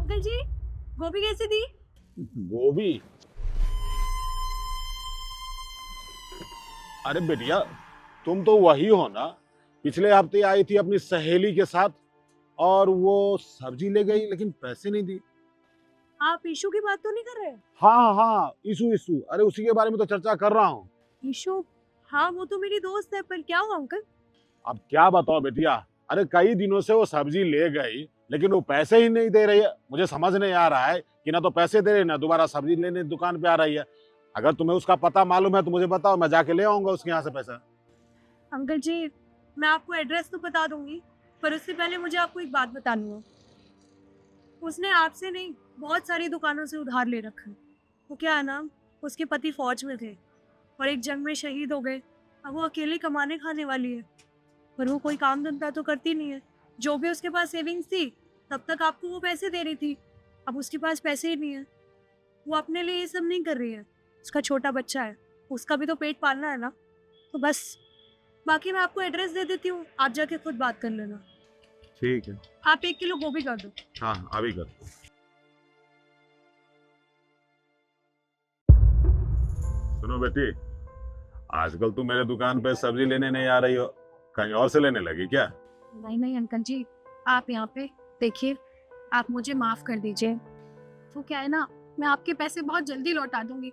Uncle जी, गोभी कैसे दी? गोभी? अरे बेटिया, तुम तो वही हो ना, पिछले हफ्ते आई थी अपनी सहेली के साथ और वो सब्जी ले गई लेकिन पैसे नहीं दी। आप ईशू की बात तो नहीं कर रहे? हाँ हाँ, इशू इशू, अरे उसी के बारे में तो चर्चा कर रहा हूँ। ईशू? हाँ, वो तो मेरी दोस्त है, पर क्या हुआ अंकल? अब क्या बताओ बेटिया, अरे कई दिनों से वो सब्जी ले गई लेकिन वो पैसे ही नहीं दे रही है। मुझे समझ नहीं आ रहा है कि ना तो पैसे दे रही है ना दोबारा सब्जी लेने दुकान पे आ रही है। अगर तुम्हें उसका पता मालूम है तो मुझे बताओ, मैं जाके ले आऊंगा उसके यहाँ से पैसा। अंकल जी, मैं आपको एड्रेस तो बता दूंगी, पर उससे पहले मुझे आपको एक बात बतानी है। उसने आपसे नहीं, बहुत सारी दुकानों से उधार ले रखा है। वो क्या है ना, उसके पति फौज में थे और एक जंग में शहीद हो गए। अब वो अकेले कमाने खाने वाली है, पर वो कोई काम धंधा तो करती नहीं है। जो भी उसके पास सेविंग्स थी, तब तक आपको वो पैसे दे रही थी। अब उसके पास पैसे ही नहीं है। वो अपने लिए ये सब नहीं कर रही है। उसका छोटा बच्चा है, उसका भी तो पेट पालना है ना। तो बस, बाकी मैं आपको एड्रेस दे देती हूँ, आप जाके खुद बात कर लेना। ठीक है। आप 1 किलो गोभी कर दो। हाँ अभी कर। सुनो बेटी, आजकल तुम मेरे दुकान पे सब्जी लेने नहीं आ रही हो, कहीं और से लेने लगी क्या? नहीं नहीं अंकल जी, आप यहाँ पे देखिए, आप मुझे माफ़ कर दीजिए। वो क्या है ना, मैं आपके पैसे बहुत जल्दी लौटा दूंगी।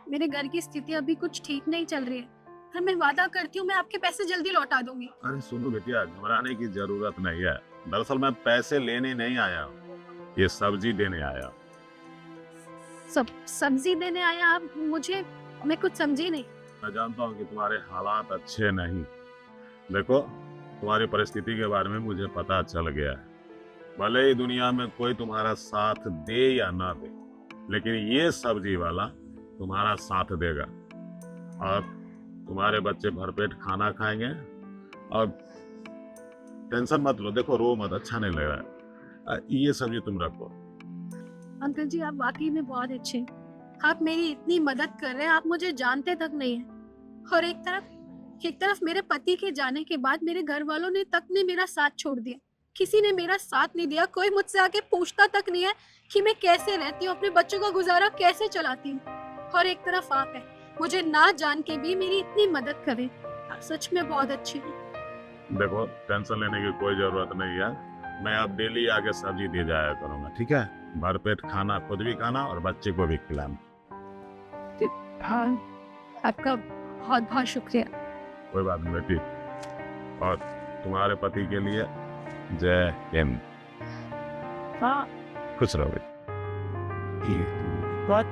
मेरे घर की स्थिति अभी कुछ ठीक नहीं चल रही है, पर मैं वादा करती हूँ मैं आपके पैसे जल्दी लौटा दूंगी। अरे सुनो बेटिया, घबराने की जरूरत नहीं है। दरअसल मैं पैसे लेने नहीं आया हूँ, ये सब्जी देने आया हूँ। सब्जी देने आया आप मुझे? मैं कुछ समझी नहीं। मैं जानता हूँ कि तुम्हारे हालात अच्छे नहीं। देखो, तुम्हारी परिस्थिति के बारे में मुझे पता चल गया है। भले ही दुनिया में कोई तुम्हारा साथ दे या ना दे, लेकिन ये सब्जी वाला तुम्हारा साथ देगा और तुम्हारे बच्चे भरपेट खाना खाएंगे। और टेंशन मत लो, देखो रो मत, अच्छा नहीं लग रहा है। ये सब्जी तुम रखो। अंकल जी, आप वाकई में बहुत अच्छे हैं। आप मेरी इतनी मदद कर रहे हैं, आप मुझे जानते तक नहीं हैं। और एक तरफ मेरे पति के जाने के बाद मेरे घर वालों ने तक ने मेरा साथ छोड़ दिया। किसी ने मेरा साथ नहीं दिया, कोई मुझसे आके पूछता तक नहीं है कि मैं कैसे रहती हूँ, अपने बच्चों का गुजारा कैसे चलाती हूँ। और एक तरफ आप है, मुझे ना जान के भी मेरी इतनी मदद करे। आप सच में बहुत अच्छी हैं। देखो, टेंशन लेने की कोई जरूरत नहीं है। मैं अब डेली आके सब्जी दे जाया करूंगा, ठीक है? भरपेट खाना खुद भी खाना और बच्चे को भी खिलाना। हाँ, आपका बहुत बहुत शुक्रिया। कोई बात नहीं बेटी। और तुम्हारे पति के लिए जय हिंद। हाँ, खुश रहो बेटी। बहुत